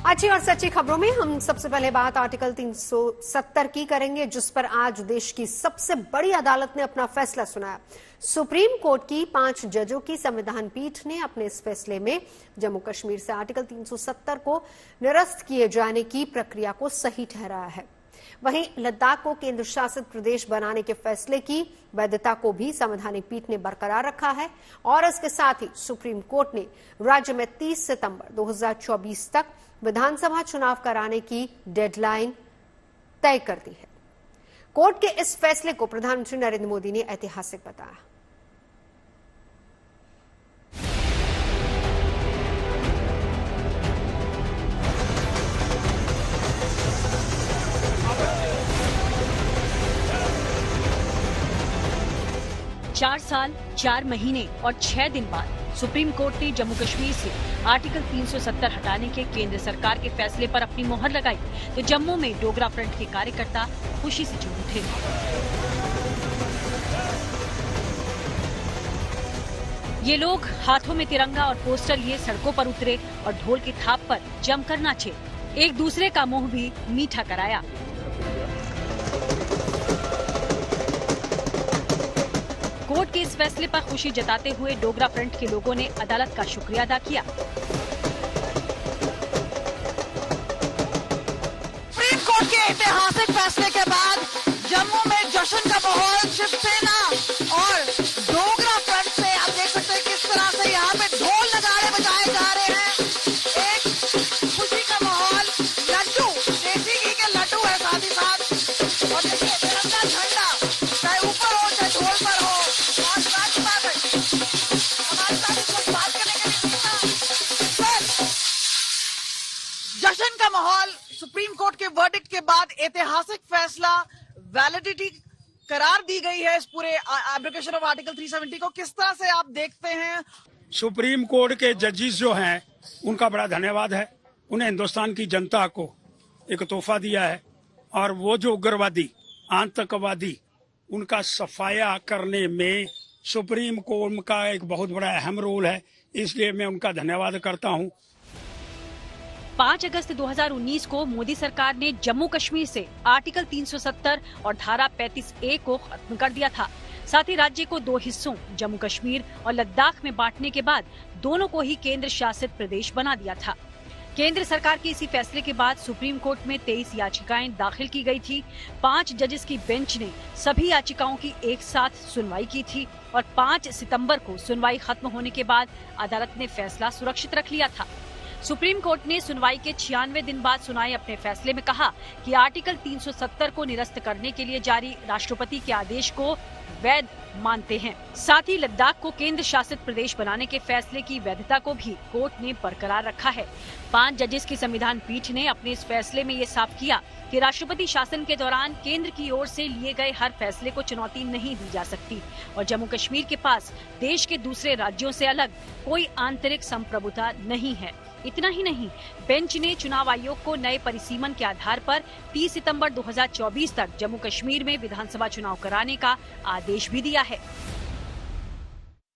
अच्छी और सच्ची खबरों में हम सबसे पहले बात आर्टिकल 370 की करेंगे, जिस पर आज देश की सबसे बड़ी अदालत ने अपना फैसला सुनाया। सुप्रीम कोर्ट की 5 जजों की संविधान पीठ ने अपने इस फैसले में जम्मू कश्मीर से आर्टिकल 370 को निरस्त किए जाने की प्रक्रिया को सही ठहराया है। वहीं लद्दाख को केंद्र शासित प्रदेश बनाने के फैसले की वैधता को भी संवैधानिक पीठ ने बरकरार रखा है और इसके साथ ही सुप्रीम कोर्ट ने राज्य में 30 सितंबर 2024 तक विधानसभा चुनाव कराने की डेडलाइन तय कर दी है। कोर्ट के इस फैसले को प्रधानमंत्री नरेंद्र मोदी ने ऐतिहासिक बताया। चार साल 4 महीने और 6 दिन बाद सुप्रीम कोर्ट ने जम्मू कश्मीर से आर्टिकल 370 हटाने के केंद्र सरकार के फैसले पर अपनी मोहर लगाई, तो जम्मू में डोगरा फ्रंट के कार्यकर्ता खुशी से झूम उठे। ये लोग हाथों में तिरंगा और पोस्टर लिए सड़कों पर उतरे और ढोल की थाप पर जमकर नाचे, एक दूसरे का मुंह भी मीठा कराया। कोर्ट के इस फैसले पर खुशी जताते हुए डोगरा फ्रंट के लोगों ने अदालत का शुक्रिया अदा किया। सुप्रीम कोर्ट के ऐतिहासिक फैसले के बाद जम्मू में जश्न का माहौल शिवसेना और डोगरा फ्रंट से आप देख सकते हैं किस तरह से यहाँ पे ढोल नगाड़े बजाए जा रहे हैं। एक खुशी का माहौल, लड्डू, देसी घी के लड्डू है साथ ही साथ, और देखिए तिरंगा झंडा चाहे ऊपर हो चाहे ढोल पर हो। और हमारे साथ कुछ बात करने के लिए जश्न का माहौल। सुप्रीम कोर्ट के वर्डिक्ट के बाद ऐतिहासिक फैसला, वैलिडिटी करार दी गई है इस पूरे एब्रोगेशन ऑफ आर्टिकल 370 को। किस तरह से आप देखते हैं? सुप्रीम कोर्ट के जजेस जो हैं उनका बड़ा धन्यवाद है। उन्हें हिंदुस्तान की जनता को एक तोहफा दिया है और वो जो उग्रवादी आतंकवादी उनका सफाया करने में सुप्रीम कोर्ट का एक बहुत बड़ा अहम रोल है, इसलिए मैं उनका धन्यवाद करता हूं। 5 अगस्त 2019 को मोदी सरकार ने जम्मू कश्मीर से आर्टिकल 370 और धारा 35A को खत्म कर दिया था। साथ ही राज्य को 2 हिस्सों जम्मू कश्मीर और लद्दाख में बांटने के बाद दोनों को ही केंद्र शासित प्रदेश बना दिया था। केंद्र सरकार के इसी फैसले के बाद सुप्रीम कोर्ट में 23 याचिकाएं दाखिल की गई थी। 5 जजेस की बेंच ने सभी याचिकाओं की एक साथ सुनवाई की थी और 5 सितंबर को सुनवाई खत्म होने के बाद अदालत ने फैसला सुरक्षित रख लिया था। सुप्रीम कोर्ट ने सुनवाई के 96 दिन बाद सुनाए अपने फैसले में कहा कि आर्टिकल 370 को निरस्त करने के लिए जारी राष्ट्रपति के आदेश को वैध मानते हैं। साथ ही लद्दाख को केंद्र शासित प्रदेश बनाने के फैसले की वैधता को भी कोर्ट ने बरकरार रखा है। 5 जजेस की संविधान पीठ ने अपने इस फैसले में ये साफ किया कि राष्ट्रपति शासन के दौरान केंद्र की ओर से लिए गए हर फैसले को चुनौती नहीं दी जा सकती और जम्मू कश्मीर के पास देश के दूसरे राज्यों से अलग कोई आंतरिक संप्रभुता नहीं है। इतना ही नहीं, बेंच ने चुनाव आयोग को नए परिसीमन के आधार पर 30 सितंबर 2024 तक जम्मू कश्मीर में विधानसभा चुनाव कराने का आदेश भी दिया है।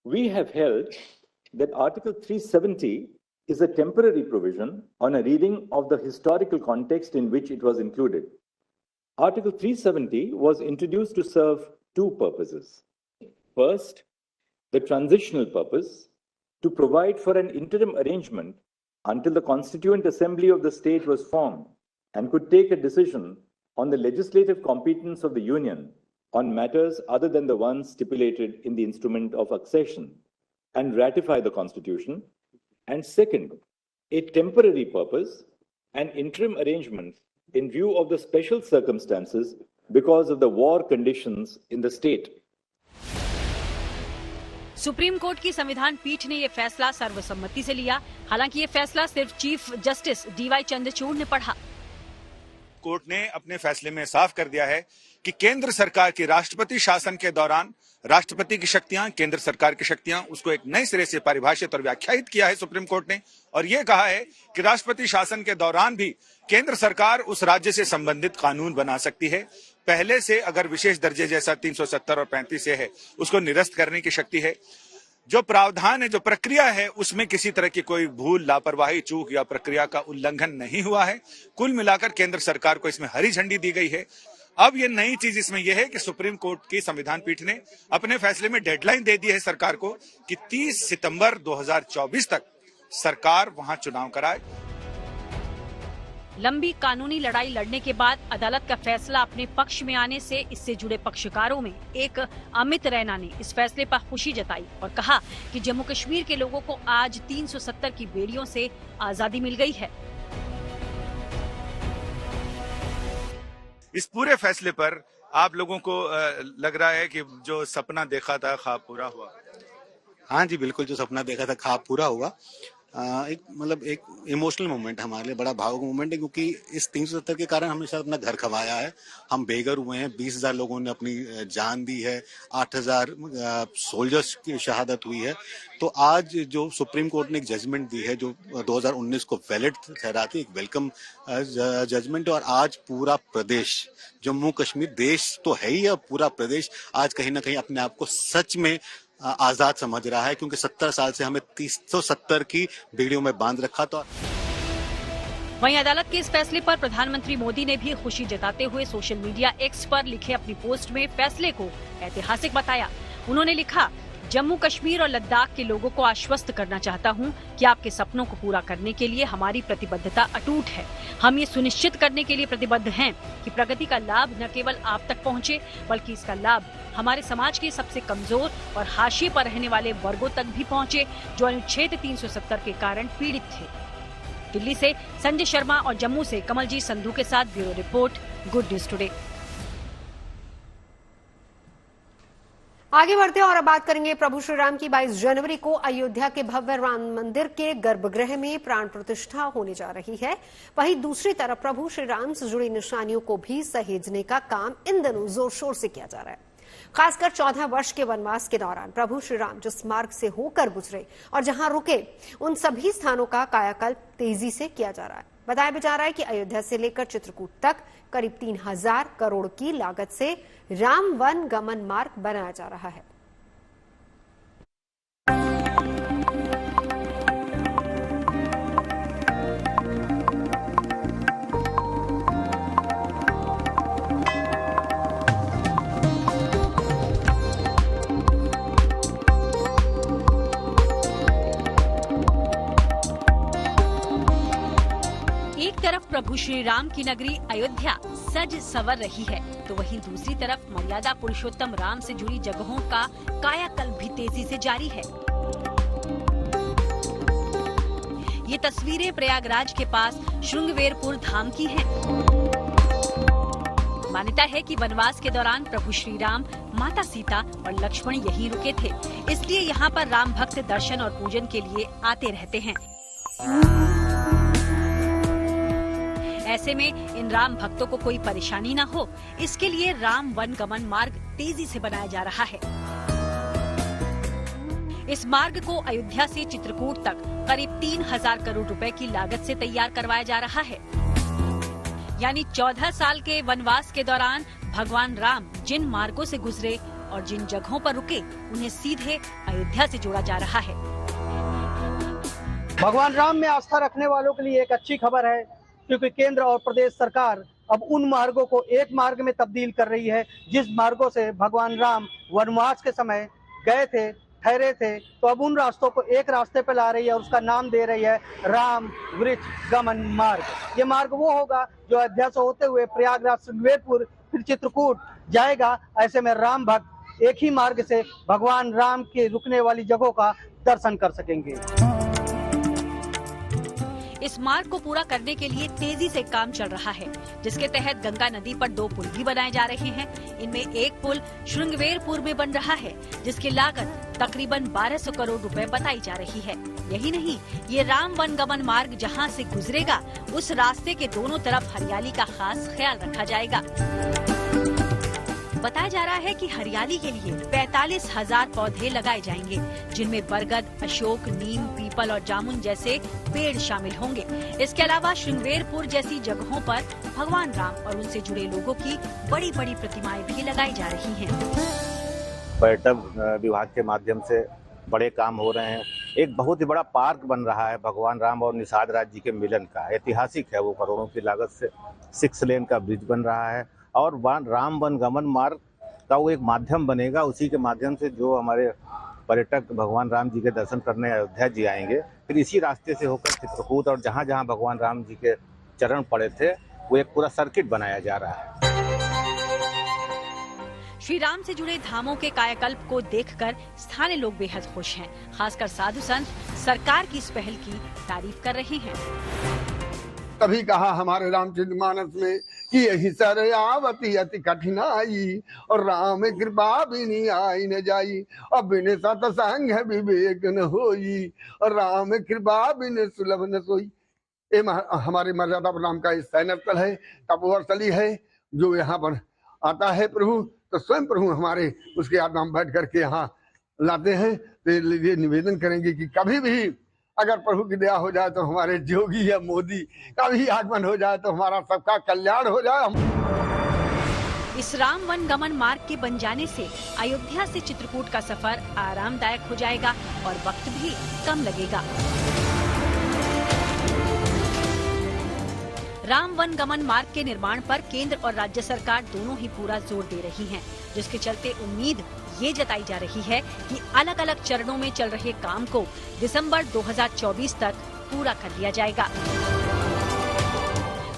We have held that Article 370 is a temporary provision on a reading of the historical context in which it was included. Article 370 was introduced to serve 2 purposes. First, the transitional purpose to provide for an interim arrangement until the Constituent Assembly of the state was formed and could take a decision on the legislative competence of the Union on matters other than the ones stipulated in the instrument of accession and ratify the Constitution. And second, a temporary purpose, an interim arrangement in view of the special circumstances because of the war conditions in the state. Supreme court की संविधान पीठ ने ये फैसला सर्वसम्मति से लिया। हालांकि ये फैसला सिर्फ चीफ जस्टिस DY चंद्रचूड़ ने पढ़ा। कोर्ट ने अपने फैसले में साफ कर दिया है कि केंद्र सरकार की राष्ट्रपति शासन के दौरान राष्ट्रपति की शक्तियां, केंद्र सरकार की शक्तियां, उसको एक नए सिरे से परिभाषित और व्याख्यायित किया है सुप्रीम कोर्ट ने और ये कहा है कि राष्ट्रपति शासन के दौरान भी केंद्र सरकार उस राज्य से संबंधित कानून बना सकती है। पहले से अगर विशेष दर्जे जैसा 370 और 35 से है उसको निरस्त करने की शक्ति है। जो प्रावधान है, जो प्रक्रिया है, उसमें किसी तरह की कोई भूल, लापरवाही, चूक या प्रक्रिया का उल्लंघन नहीं हुआ है। कुल मिलाकर केंद्र सरकार को इसमें हरी झंडी दी गई है। अब ये नई चीज इसमें यह है कि सुप्रीम कोर्ट की संविधान पीठ ने अपने फैसले में डेडलाइन दे दी है सरकार को कि 30 सितंबर 2024 तक सरकार वहां चुनाव कराए। लंबी कानूनी लड़ाई लड़ने के बाद अदालत का फैसला अपने पक्ष में आने से इससे जुड़े पक्षकारों में एक अमित रैना ने इस फैसले पर खुशी जताई और कहा कि जम्मू कश्मीर के लोगों को आज 370 की बेड़ियों से आजादी मिल गई है। इस पूरे फैसले पर आप लोगों को लग रहा है कि जो सपना देखा था ख्वाब पूरा हुआ? हाँ जी, बिल्कुल, जो सपना देखा था ख्वाब पूरा हुआ। एक इमोशनल मोमेंट है हमारे लिए, बड़ा भावुक मोमेंट है, क्योंकि इस 370 के कारण हमने शायद अपना घर खवाया है। हम बेघर हुए हैं, 20,000 लोगों ने अपनी जान दी है, 8,000 सोल्जर्स की शहादत हुई है। तो आज जो सुप्रीम कोर्ट ने एक जजमेंट दी है जो 2019 को वैलिड ठहराती, एक वेलकम जजमेंट, और आज पूरा प्रदेश, जम्मू कश्मीर देश तो है ही, अब पूरा प्रदेश आज कहीं ना कहीं अपने आप को सच में आजाद समझ रहा है, क्योंकि 70 साल से हमें 370 की बेड़ियों में बांध रखा था। वहीं अदालत के इस फैसले पर प्रधानमंत्री मोदी ने भी खुशी जताते हुए सोशल मीडिया एक्स पर लिखे अपनी पोस्ट में फैसले को ऐतिहासिक बताया। उन्होंने लिखा, जम्मू कश्मीर और लद्दाख के लोगों को आश्वस्त करना चाहता हूं कि आपके सपनों को पूरा करने के लिए हमारी प्रतिबद्धता अटूट है। हम ये सुनिश्चित करने के लिए प्रतिबद्ध हैं कि प्रगति का लाभ न केवल आप तक पहुंचे, बल्कि इसका लाभ हमारे समाज के सबसे कमजोर और हाशिए पर रहने वाले वर्गों तक भी पहुंचे, जो अनुच्छेद 370 के कारण पीड़ित थे। दिल्ली से संजय शर्मा और जम्मू से कमलजीत संधू के साथ bureau report, good news today. आगे बढ़ते हैं और अब बात करेंगे प्रभु श्री राम की 22 जनवरी को अयोध्या के भव्य राम मंदिर के गर्भगृह में प्राण प्रतिष्ठा होने जा रही है। वहीं दूसरी तरफ प्रभु श्री राम से जुड़ी निशानियों को भी सहेजने का काम इन दिनों जोर शोर से किया जा रहा है। खासकर 14 वर्ष के वनवास के दौरान प्रभु श्री राम जिस मार्ग से होकर गुजरे और जहां रुके, उन सभी स्थानों का कायाकल्प तेजी से किया जा रहा है। बताया जा रहा है कि अयोध्या से लेकर चित्रकूट तक करीब 3000 करोड़ की लागत से राम वन गमन मार्ग बनाया जा रहा है। एक तरफ प्रभु श्री राम की नगरी अयोध्या सज संवर रही है, तो वहीं दूसरी तरफ मर्यादा पुरुषोत्तम राम से जुड़ी जगहों का कायाकल्प भी तेजी से जारी है। ये तस्वीरें प्रयागराज के पास श्रृंगवेरपुर धाम की हैं। मान्यता है कि वनवास के दौरान प्रभु श्री राम, माता सीता और लक्ष्मण यहीं रुके थे, इसलिए यहाँ पर राम भक्त दर्शन और पूजन के लिए आते रहते हैं। ऐसे में इन राम भक्तों को कोई परेशानी न हो, इसके लिए राम वन गमन मार्ग तेजी से बनाया जा रहा है। इस मार्ग को अयोध्या से चित्रकूट तक करीब 3000 करोड़ रुपए की लागत से तैयार करवाया जा रहा है। यानी 14 साल के वनवास के दौरान भगवान राम जिन मार्गों से गुजरे और जिन जगहों पर रुके, उन्हें सीधे अयोध्या से जोड़ा जा रहा है। भगवान राम में आस्था रखने वालों के लिए एक अच्छी खबर है, क्योंकि केंद्र और प्रदेश सरकार अब उन मार्गों को एक मार्ग में तब्दील कर रही है जिस मार्गों से भगवान राम वनवास के समय गए थे, ठहरे थे। तो अब उन रास्तों को एक रास्ते पे ला रही है और उसका नाम दे रही है राम वृक्ष गमन मार्ग। ये मार्ग वो होगा जो अयोध्या से होते हुए प्रयागराज, श्रृंगवेरपुर, फिर चित्रकूट जाएगा। ऐसे में राम भक्त एक ही मार्ग से भगवान राम के रुकने वाली जगहों का दर्शन कर सकेंगे। इस मार्ग को पूरा करने के लिए तेजी से काम चल रहा है, जिसके तहत गंगा नदी पर 2 पुल भी बनाए जा रहे हैं। इनमें एक पुल श्रृंगवेरपुर में बन रहा है, जिसकी लागत तकरीबन 1200 करोड़ रुपए बताई जा रही है। यही नहीं, ये राम वन गमन मार्ग जहां से गुजरेगा, उस रास्ते के दोनों तरफ हरियाली का खास ख्याल रखा जाएगा। बताया जा रहा है कि हरियाली के लिए 45,000 पौधे लगाए जाएंगे, जिनमें बरगद, अशोक, नीम, पीपल और जामुन जैसे पेड़ शामिल होंगे। इसके अलावा श्रृंगवेरपुर जैसी जगहों पर भगवान राम और उनसे जुड़े लोगों की बड़ी बड़ी प्रतिमाएं भी लगाई जा रही हैं। पर्यटन विभाग के माध्यम से बड़े काम हो रहे हैं। एक बहुत ही बड़ा पार्क बन रहा है भगवान राम और निषाद राज जी के मिलन का, ऐतिहासिक है वो, करोड़ों की लागत से 6 लेन का ब्रिज बन रहा है और राम वन गमन मार्ग का वो एक माध्यम बनेगा। उसी के माध्यम से जो हमारे पर्यटक भगवान राम जी के दर्शन करने अयोध्या जी आएंगे, फिर इसी रास्ते से होकर चित्रकूट और जहाँ जहाँ भगवान राम जी के चरण पड़े थे वो एक पूरा सर्किट बनाया जा रहा है। श्री राम से जुड़े धामों के कायाकल्प को देखकर स्थानीय लोग बेहद खुश हैं। खासकर साधु संत सरकार की इस पहल की तारीफ कर रहे हैं। तभी कहा हमारे रामचरितमानस में कि यही सरयावती अति कठिनाई और राम कृपा बिनी आई न जाई, और बिन सतसंग विवेक न होई, और राम कृपा बिन सुलभ न सोई। ये हमारे मर्यादा प्रणाम का सैन्य स्थल है, तपोस्थली है। जो यहाँ पर आता है प्रभु तो स्वयं प्रभु हमारे उसके आत्मा में बैठ करके यहाँ लाते हैं। तो ये निवेदन करेंगे कि कभी भी अगर प्रभु की दया हो जाए तो हमारे जोगी या मोदी का भी आगमन हो जाए तो हमारा सबका कल्याण हो जाए। इस राम वन गमन मार्ग के बन जाने से अयोध्या से चित्रकूट का सफर आरामदायक हो जाएगा और वक्त भी कम लगेगा। राम वन गमन मार्ग के निर्माण पर केंद्र और राज्य सरकार दोनों ही पूरा जोर दे रही हैं, जिसके चलते उम्मीद ये जताई जा रही है कि अलग अलग चरणों में चल रहे काम को दिसंबर 2024 तक पूरा कर लिया जाएगा।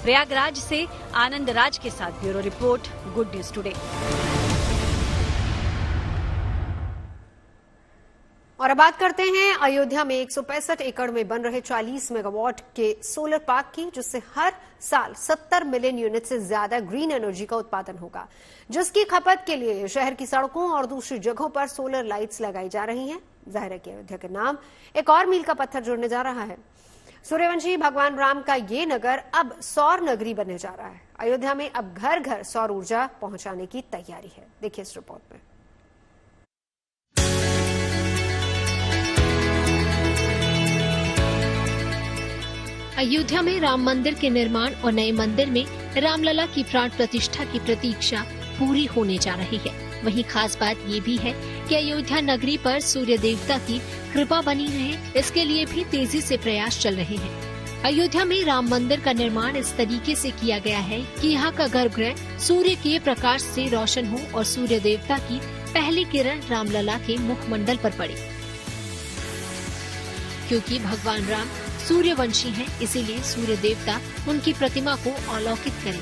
प्रयागराज से आनंद राज के साथ bureau report, good news today. और अब बात करते हैं अयोध्या में 165 एकड़ में बन रहे 40 मेगावाट के सोलर पार्क की, जिससे हर साल 70 मिलियन यूनिट से ज्यादा ग्रीन एनर्जी का उत्पादन होगा, जिसकी खपत के लिए शहर की सड़कों और दूसरी जगहों पर सोलर लाइट्स लगाई जा रही हैं। जाहिर है कि अयोध्या के नाम एक और मील का पत्थर जुड़ने जा रहा है। सूर्यवंशी भगवान राम का ये नगर अब सौर नगरी बनने जा रहा है। अयोध्या में अब घर घर सौर ऊर्जा पहुंचाने की तैयारी है। देखिए इस रिपोर्ट में। अयोध्या में राम मंदिर के निर्माण और नए मंदिर में रामलला की प्राण प्रतिष्ठा की प्रतीक्षा पूरी होने जा रही है। वहीं खास बात ये भी है कि अयोध्या नगरी पर सूर्य देवता की कृपा बनी रहे, इसके लिए भी तेजी से प्रयास चल रहे हैं। अयोध्या में राम मंदिर का निर्माण इस तरीके से किया गया है कि यहाँ का गर्भगृह सूर्य के प्रकाश से रोशन हो और सूर्य देवता की पहली किरण रामलला के मुखमंडल पर पड़े। क्योंकि भगवान राम सूर्यवंशी हैं, इसीलिए सूर्य देवता उनकी प्रतिमा को अवलोकित करें,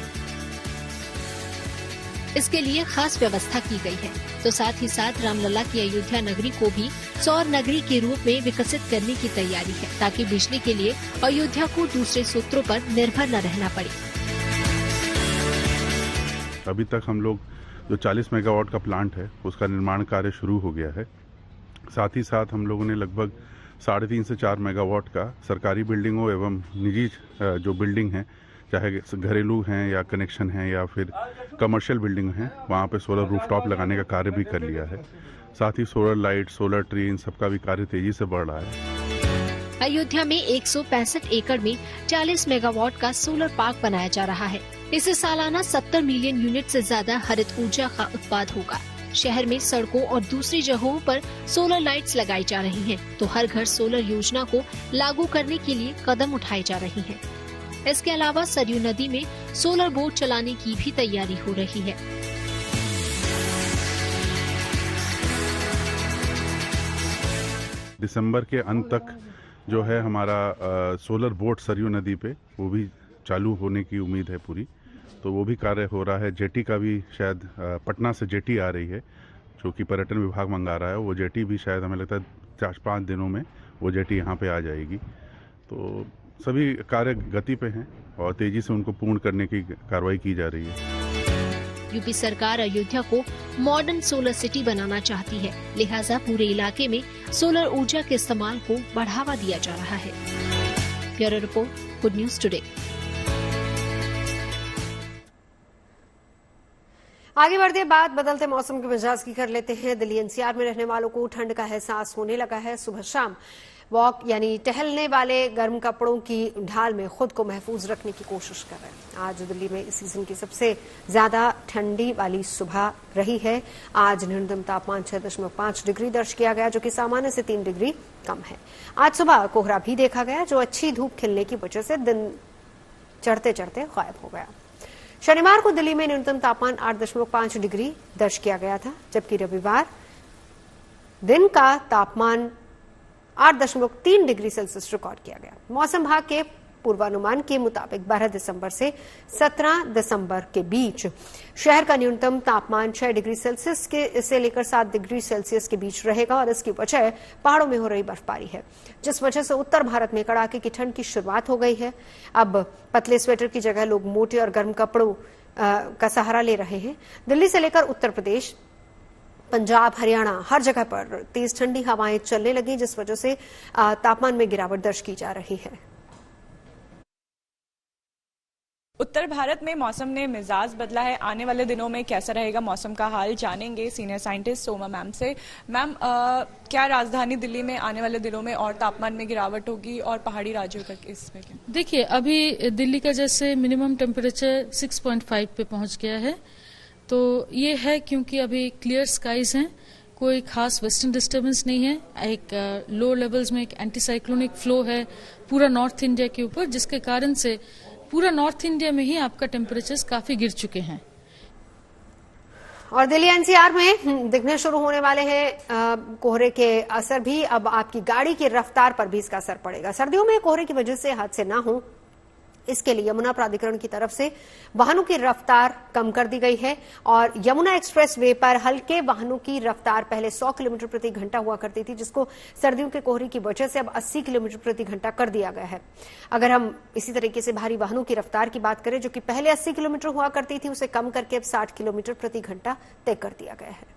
इसके लिए खास व्यवस्था की गई है। तो साथ ही साथ रामलला की अयोध्या नगरी को भी सौर नगरी के रूप में विकसित करने की तैयारी है, ताकि बिजली के लिए अयोध्या को दूसरे सूत्रों पर निर्भर न रहना पड़े। अभी तक हम लोग जो 40 मेगावाट का प्लांट है उसका निर्माण कार्य शुरू हो गया है। साथ ही साथ हम लोगों ने लगभग 3.5 से 4 मेगावाट का सरकारी बिल्डिंगों एवं निजी जो बिल्डिंग हैं, चाहे घरेलू हैं या कनेक्शन हैं या फिर कमर्शियल बिल्डिंग हैं, वहाँ पे सोलर रूफटॉप लगाने का कार्य भी कर लिया है। साथ ही सोलर लाइट, सोलर ट्री, इन सबका भी कार्य तेजी से बढ़ रहा है। अयोध्या में 165 एकड़ में 40 मेगावाट का सोलर पार्क बनाया जा रहा है। इससे सालाना 70 मिलियन यूनिट से ज्यादा हरित ऊर्जा का उत्पाद होगा। शहर में सड़कों और दूसरी जगहों पर सोलर लाइट्स लगाई जा रही हैं, तो हर घर सोलर योजना को लागू करने के लिए कदम उठाए जा रहे हैं। इसके अलावा सरयू नदी में सोलर बोट चलाने की भी तैयारी हो रही है। दिसंबर के अंत तक जो है हमारा सोलर बोट सरयू नदी पे वो भी चालू होने की उम्मीद है पूरी, तो वो भी कार्य हो रहा है। जेटी का भी शायद पटना से जेटी आ रही है जो कि पर्यटन विभाग मंगा रहा है, वो जेटी भी शायद हमें लगता है 4-5 दिनों में वो जेटी यहाँ पे आ जाएगी। तो सभी कार्य गति पे हैं और तेजी से उनको पूर्ण करने की कार्रवाई की जा रही है। यूपी सरकार अयोध्या को मॉडर्न सोलर सिटी बनाना चाहती है, लिहाजा पूरे इलाके में सोलर ऊर्जा के इस्तेमाल को बढ़ावा दिया जा रहा है। Bureau report, good news today. आगे बढ़ते बात बदलते मौसम के मिजाज की कर लेते हैं। दिल्ली एनसीआर में रहने वालों को ठंड का एहसास होने लगा है। सुबह शाम वॉक यानी टहलने वाले गर्म कपड़ों की ढाल में खुद को महफूज रखने की कोशिश कर रहे हैं। आज दिल्ली में इस सीजन की सबसे ज्यादा ठंडी वाली सुबह रही है। आज न्यूनतम तापमान 6.5 डिग्री दर्ज किया गया, जो कि सामान्य से 3 डिग्री कम है। आज सुबह कोहरा भी देखा गया, जो अच्छी धूप खिलने की वजह से दिन चढ़ते चढ़ते गायब हो गया। शनिवार को दिल्ली में न्यूनतम तापमान 8.5 डिग्री दर्ज किया गया था, जबकि रविवार दिन का तापमान 8.3 डिग्री सेल्सियस रिकॉर्ड किया गया। मौसम विभाग के पूर्वानुमान के मुताबिक 12 दिसंबर से 17 दिसंबर के बीच शहर का न्यूनतम तापमान 6 डिग्री सेल्सियस से लेकर 7 डिग्री सेल्सियस के बीच रहेगा और इसकी वजह पहाड़ों में हो रही बर्फबारी है, जिस वजह से उत्तर भारत में कड़ाके की ठंड की शुरुआत हो गई है। अब पतले स्वेटर की जगह लोग मोटे और गर्म कपड़ों का सहारा ले रहे हैं। दिल्ली से लेकर उत्तर प्रदेश, पंजाब, हरियाणा हर जगह पर तेज ठंडी हवाएं चलने लगी, जिस वजह से तापमान में गिरावट दर्ज की जा रही है। उत्तर भारत में मौसम ने मिजाज बदला है। आने वाले दिनों में कैसा रहेगा मौसम का हाल जानेंगे सीनियर साइंटिस्ट सोमा मैम से। मैम, क्या राजधानी दिल्ली में आने वाले दिनों में और तापमान में गिरावट होगी और पहाड़ी राज्यों का इसमें क्या? देखिए, अभी दिल्ली का जैसे मिनिमम टेम्परेचर 6.5 पे पहुंच गया है, तो ये है क्योंकि अभी क्लियर स्काइज हैं, कोई खास वेस्टर्न डिस्टर्बेंस नहीं है। एक लो लेवल्स में एक एंटी साइक्लोनिक फ्लो है पूरा नॉर्थ इंडिया के ऊपर, जिसके कारण से पूरा नॉर्थ इंडिया में ही आपका टेम्परेचर्स काफी गिर चुके हैं। और दिल्ली एनसीआर में दिखने शुरू होने वाले हैं कोहरे के असर भी। अब आपकी गाड़ी की रफ्तार पर भी इसका असर पड़ेगा। सर्दियों में कोहरे की वजह से हादसे ना हो, इसके लिए यमुना प्राधिकरण की तरफ से वाहनों की रफ्तार कम कर दी गई है और यमुना एक्सप्रेस वे पर हल्के वाहनों की रफ्तार पहले 100 किलोमीटर प्रति घंटा हुआ करती थी, जिसको सर्दियों के कोहरे की वजह से अब 80 किलोमीटर प्रति घंटा कर दिया गया है। अगर हम इसी तरीके से भारी वाहनों की रफ्तार की बात करें, जो कि पहले 80 किलोमीटर हुआ करती थी, उसे कम करके अब 60 किलोमीटर प्रति घंटा तय कर दिया गया है।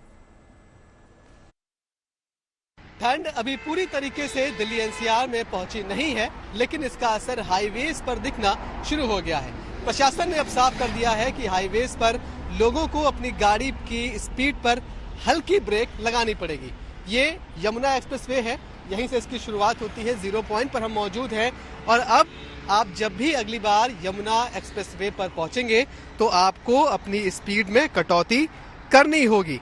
ठंड अभी पूरी तरीके से दिल्ली एनसीआर में पहुंची नहीं है, लेकिन इसका असर हाईवेज पर दिखना शुरू हो गया है। प्रशासन ने अब साफ कर दिया है कि हाईवेज पर लोगों को अपनी गाड़ी की स्पीड पर हल्की ब्रेक लगानी पड़ेगी। ये यमुना एक्सप्रेसवे है, यहीं से इसकी शुरुआत होती है। 0 पॉइंट पर हम मौजूद हैं और अब आप जब भी अगली बार यमुना एक्सप्रेसवे पर पहुंचेंगे तो आपको अपनी स्पीड में कटौती करनी होगी।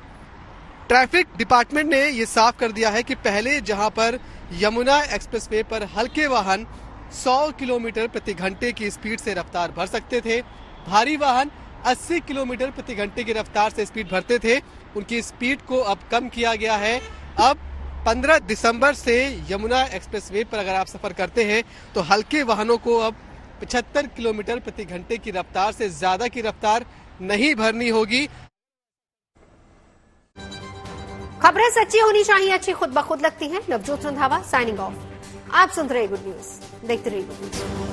ट्रैफिक डिपार्टमेंट ने ये साफ कर दिया है कि पहले जहां पर यमुना एक्सप्रेसवे पर हल्के वाहन 100 किलोमीटर प्रति घंटे की स्पीड से रफ्तार भर सकते थे, भारी वाहन 80 किलोमीटर प्रति घंटे की रफ्तार से स्पीड भरते थे, उनकी स्पीड को अब कम किया गया है। अब 15 दिसंबर से यमुना एक्सप्रेसवे पर अगर आप सफर करते हैं तो हल्के वाहनों को अब 75 किलोमीटर प्रति घंटे की रफ्तार से ज्यादा की रफ्तार नहीं भरनी होगी। खबरें सच्ची होनी चाहिए, अच्छी खुद ब खुद लगती हैं। Navjot Randhawa signing off. आप सुन रहे गुड न्यूज, देखते रहिए गुड न्यूज।